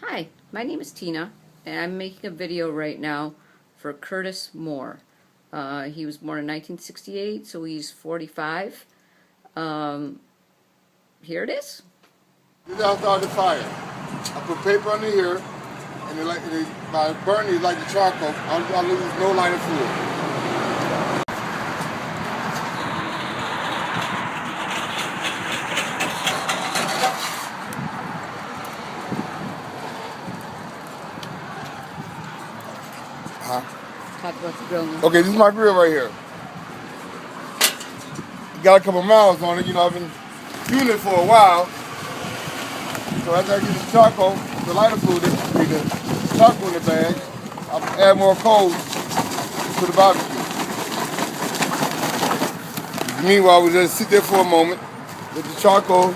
Hi, my name is Tina, and I'm making a video right now for Curtis Moore. He was born in 1968, so he's 45. Here it is. This is how I started the fire. I put paper under here, and by burning it like the charcoal, I lose no line of fluid. Talk about the grill. Okay, this is my grill right here. Got a couple miles on it. You know, I've been doing it for a while. So after I get the charcoal, the lighter fluid, the charcoal in the bag, I'll add more coals to the barbecue. Meanwhile, we just sit there for a moment, let the charcoal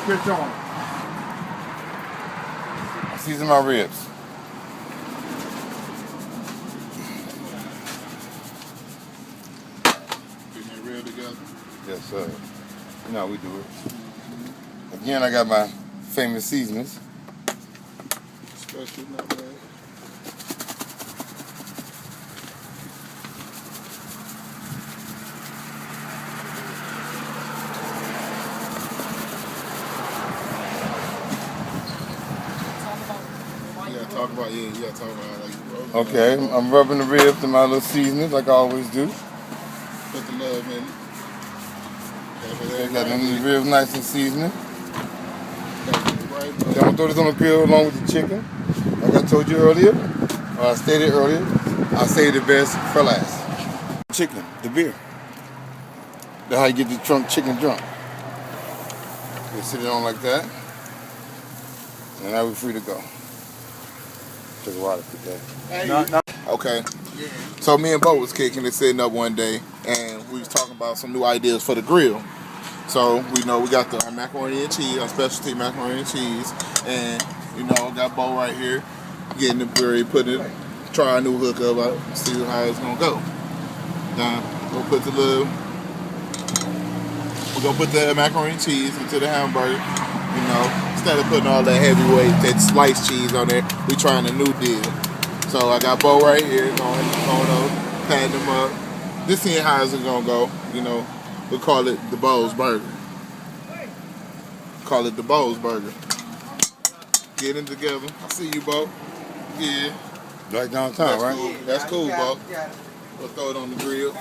pitch on. I season my ribs. Yes, sir. You know how we do it. Again, I got my famous seasonings. Special nutmeg. Okay, I'm rubbing the ribs in my little seasonings like I always do. Put the love in it. Got them ribs nice and seasoning. Then I'm gonna throw this on the grill along with the chicken. Like I told you earlier, or I stated earlier, I'll save the best for last. Chicken, the beer. That's how you get the trunk chicken drunk. You sit it on like that, and now we're free to go. Took a while to put that. Hey. Okay. Yeah. So me and Bo was kicking and sitting up one day, and we was talking about some new ideas for the grill. So we know we got the macaroni and cheese, our specialty macaroni and cheese, and you know got Bo right here getting the bread, putting it, try a new hookup out, see how it's gonna go. Now we're gonna put the macaroni and cheese into the hamburger. You know, instead of putting all that heavyweight, that sliced cheese on there, we trying a new deal. So I got Bo right here, going patting him up. This is how it's gonna go. You know, we'll call it the Bo's Burger. Call it the Bo's Burger. Get it together. I see you, Bo. Yeah. Right downtown, right? Cool. That's cool, Bo. We'll throw it on the grill.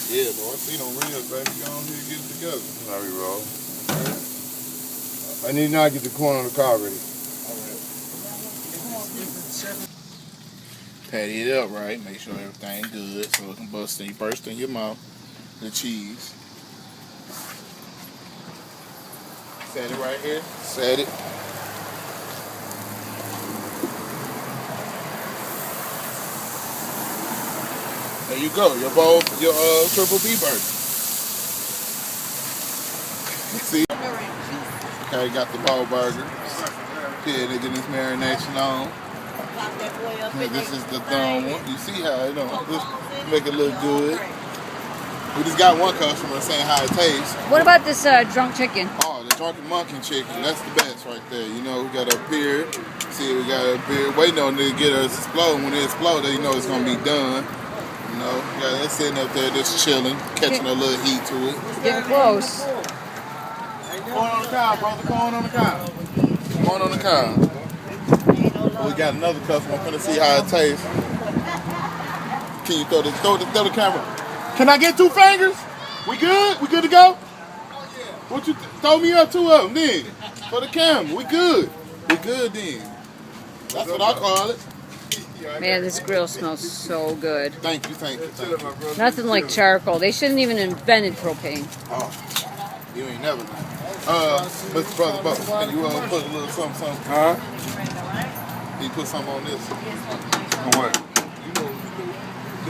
Yeah, boy. I see no ribs, baby. Go on here and get it together. How we roll. Right. I need now to get the corn on the car ready. Alright. Patty it up right. Make sure everything good so it can burst in your mouth. The cheese. Set it right here. Set it. There you go. Your triple B burger. See? Okay, got the Bo burger. Yeah, they get this marination on. Yeah, this is the thumb one. You see how it just make it look good. We just got one customer saying how it tastes. What about this drunk chicken? Oh, the drunken monkey chicken. That's the best right there. You know, we got a beer. See, we got a beer. Waiting on it to get us explode. When it explodes, you know it's gonna be done. You know, yeah, they're sitting up there just chilling, catching a little heat to it. Getting close. Corn on the cob, brother. Corn on the cob. Corn on the cob. We got another customer. I'm gonna see how it tastes. Can you throw the camera? Can I get 2 fingers? We good? We good to go? What you throw me up 2 of them then? For the camera. We good. We good then. That's what I call it. Man, this grill smells so good. Thank you. Nothing like charcoal. They shouldn't even invented propane. Oh, you ain't never know. Mr. Brother, can you put a little something? Huh? Can you put something on this? For what? You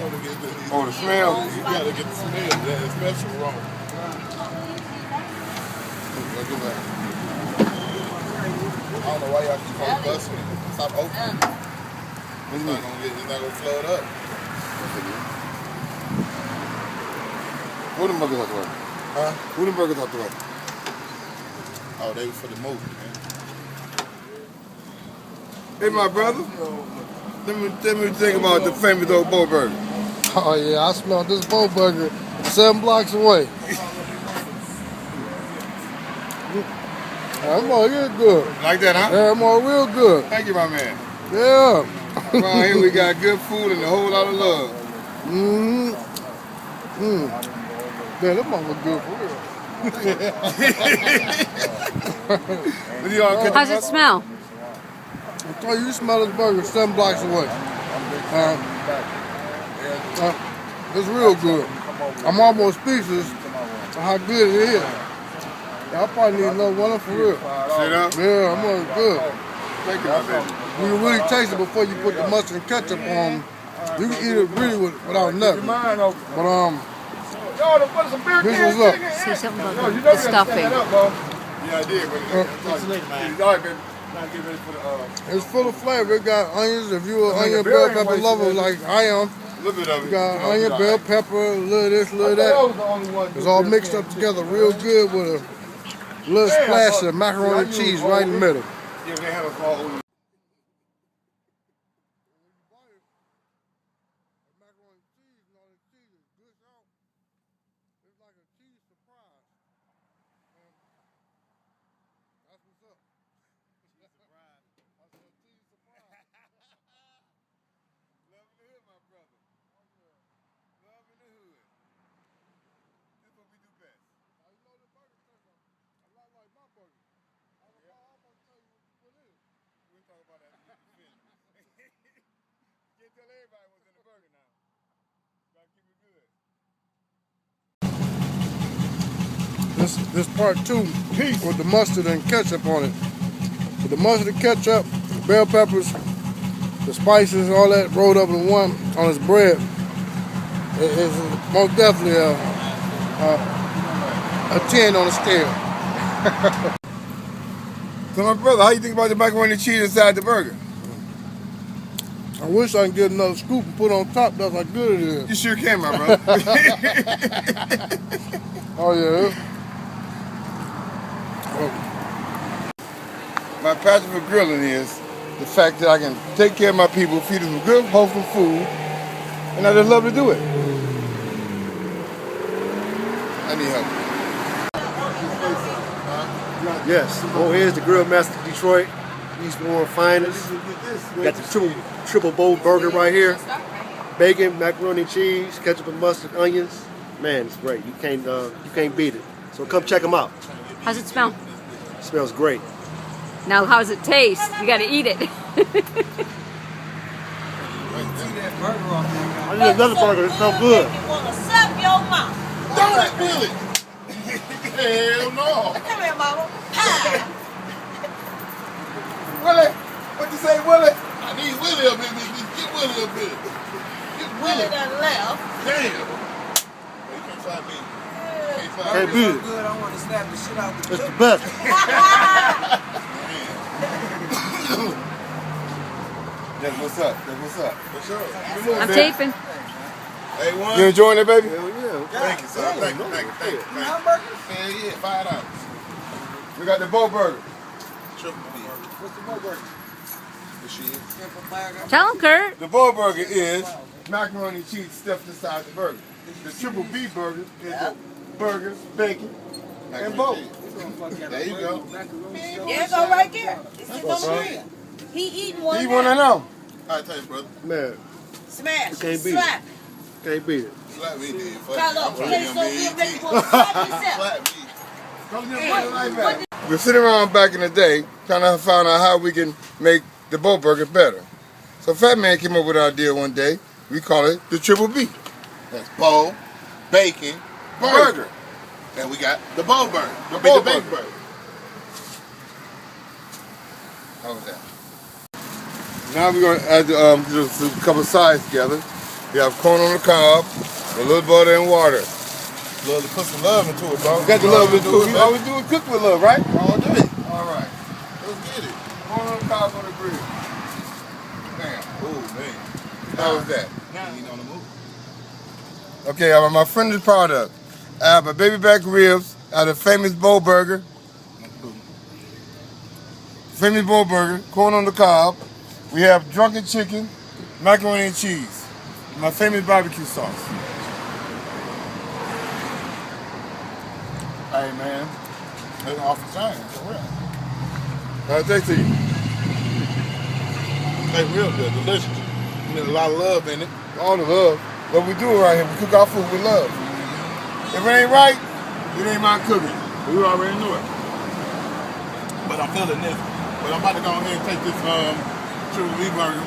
gotta get the Oh, the smell? You gotta get the smell. That special wrong. Look at that. I don't know why y'all keep on busting it. Stop opening. It's not gonna float up. Who the burgers out the way? Huh? Who the burgers out the way? Oh, they was for the movie, man. Hey, my brother. Let me think about the famous old Bo Burger. Oh yeah, I smelled this Bo Burger 7 blocks away. That more real good. Like that, huh? Yeah, more real good. Thank you, my man. Yeah. Around here we got good food and a whole lot of love. Man, that mother look good for real. How's it smell? I told you, you smell this burger 7 blocks away. It's real good. I'm almost speechless of how good it is. I probably need another one for real. See that? Yeah, I'm almost good. Thank you, my baby. You can really taste it before you put the mustard and ketchup on. You can eat it really without nothing. But this was up. Say something about the stuffing. Yeah, I did. But all right, baby. It's full of flavor. It got onions. If you're an onion, bell pepper lover like I am, a little bit of it. you got onion, bell pepper, a little of this, a little of that. It's all mixed up together real good with a little splash of macaroni and cheese right in the middle. Yeah, they have a small old. Tell everybody what's in the burger now. Gotta keep it good. This part 2 with the mustard and ketchup on it. With the mustard and ketchup, bell peppers, the spices, all that rolled up in one on his bread. It's most definitely a 10 on the scale. So my brother, how you think about the macaroni and cheese inside the burger? I wish I could get another scoop and put on top. That's how good it is. You sure can, my brother. Oh yeah. My passion for grilling is the fact that I can take care of my people, feed them good, wholesome food, and I just love to do it. I need help. Yes. Oh, here's the Grill Master Detroit, East Warren finest. Got the triple bowl burger right here. Bacon, macaroni and cheese, ketchup and mustard, onions. Man, it's great. You can't beat it. So come check them out. How's it smell? It smells great. Now, how's it taste? You got to eat it. I need another burger. It smells good. You want to suck your mouth. Don't it, Billy? Hell no. Come here, mama. Willie, what you say, Willie? I need Willie up in this. Get Willie up here. Get Willie done left. Damn. You can't try me. Can't beat it. Good, I want to slap the shit out the It's the best. That's what's up. That's what's up. What's up? I'm taping. Hey, one. You enjoying it, baby? Hell yeah. Thank you, sir. Thank you. hamburgers? Hell yeah, $5. We got the Bo Burger. Triple B. What's the Bo burger? Triple burger. Tell him, Kurt. The Bo Burger is macaroni and cheese stuffed inside the burger. The Triple B Burger is the burger, bacon, and Bo. There you go. There you go right there. It's on the grill. He eating one. You want to know? All right, tell you, brother. Man, Smash. you can't beat Slap. it. Can't beat it. Slap me, dude. Fuck Carlo, it. I'm can you on so good BBQ. make you want to slap yourself? Slap me. We're sitting around back in the day trying to find out how we can make the Bo Burger better. So Fat Man came up with an idea one day. We call it the Triple B. That's Bo, bacon, burger. And we got the Bo burger. The Bo Bo burger. Burger. How was that? Now we're going to add just a couple of sides together. We have corn on the cob, a little butter and water. Love to put some love into it, bro. We got the love into it. We always do it cook with love, right? All day. All right. Let's get it. Corn on the cob on the grill. Bam. Oh, man. How was that? He ain't on the move. Okay, my friend is proud of. I have a baby back ribs out of the famous Bo Burger. famous Bo burger, corn on the cob. We have drunken chicken, macaroni and cheese. My famous barbecue sauce. Hey man, that's off the chain. That's real. How's that to you? They real good, delicious. There's a lot of love in it. All the love. What we do around here, we cook our food with love. If it ain't right, it ain't my cooking. We already know it. But I'm feeling this. But I'm about to go ahead and take this triple beef burger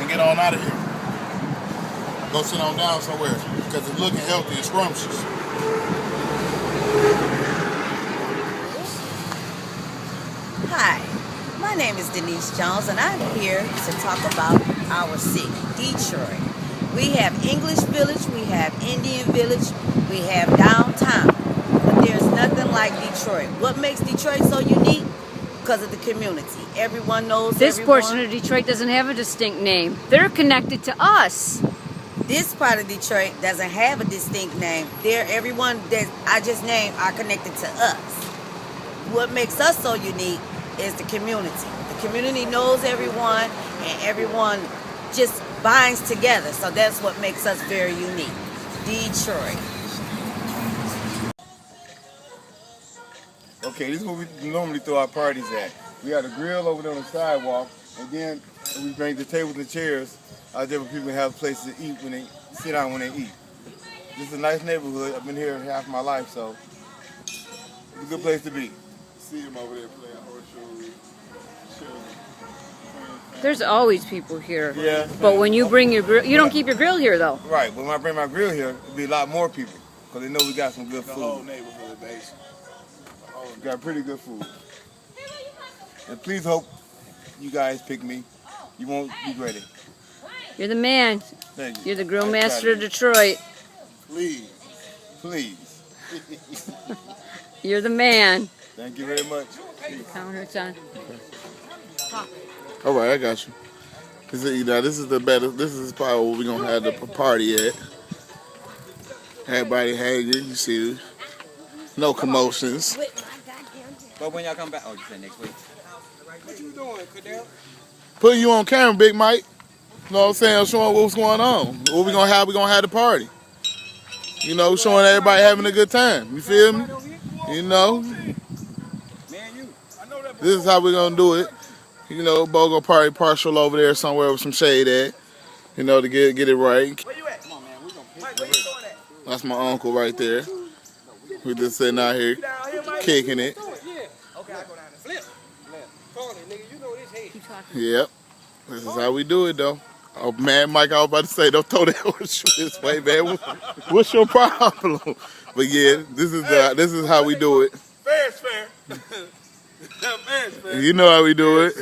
and get on out of here. Go sit on down somewhere because it's looking healthy and scrumptious. Hi, my name is Denise Jones, and I'm here to talk about our city, Detroit. We have English Village, we have Indian Village, we have downtown, but there's nothing like Detroit. What makes Detroit so unique? Because of the community. Everyone knows This everyone. portion of Detroit doesn't have a distinct name. They're connected to us. This part of Detroit doesn't have a distinct name. Everyone that I just named are connected to us. What makes us so unique is the community. The community knows everyone, and everyone just binds together. So that's what makes us very unique. Detroit. Okay, this is where we normally throw our parties at. We got a grill over there on the sidewalk, and then we bring the tables and chairs out there where people can have places to eat when they sit down when they eat. This is a nice neighborhood. I've been here half my life, so it's a good place to be. See him over there playing horseshoes. There's always people here. Yeah. But when you bring your grill, you don't keep your grill here though. Right, but when I bring my grill here, it'll be a lot more people because they know we got some good The whole food. neighborhood, basically. We got pretty good food. And please hope you guys pick me. You won't regret it. You're the man. Thank you. You're the grill I master of tried it. Detroit. Please, please. You're the man. Thank you very much. Counter's on. All right, I got you. This is the better. This is probably where we're gonna have the party at. Everybody hanging, you see, no commotions. But when y'all come back, oh, you said next week. What you doing, Cadell? Putting you on camera, Big Mike. You know what I'm saying? Showing what's going on. What we gonna have? We gonna have the party. You know, showing everybody having a good time. You feel me? You know, this is how we gonna do it. You know, BOGO party partial over there somewhere with some shade at. You know, to get it right. Where you at? Come on, man. We gonna Mike, where you going at? That's my uncle right there. We just sitting out here kicking it. Okay, I go down and flip. Call it, nigga. You know this head. Yep. This is how we do it, though. Oh man, Mike, I was about to say, don't throw that horseshoe this way, man. What's your problem? But yeah, this is how we do it. Fair is fair. Fair is fair. You know how we do it.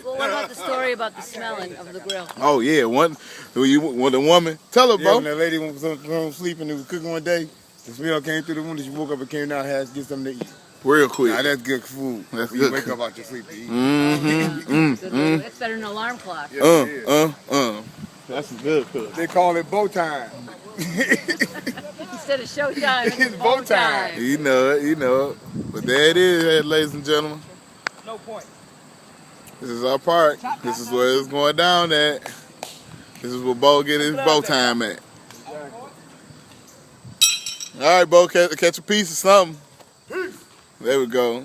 Well, what about the story about the smelling of the grill? Oh yeah, when the woman, tell her, Yeah, bro. when that lady was home sleeping and was cooking one day, the smell came through the window. She woke up and came down and had to get something to eat. Real quick. Now that's good food. That's when good you wake food. up out your sleep to eat. That's better than an alarm clock. That's good food. They call it bow time. Instead of showtime, It's bow time. You know it. But there it is, ladies and gentlemen. No point. This is our part. This is where it's going down at. This is where Bo get his bow time at. All right, Bo, catch a piece of something. There we go.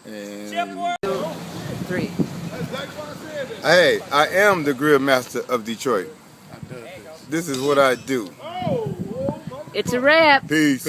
And 3. Hey, I am the grill master of Detroit. This is what I do. It's a wrap. Peace.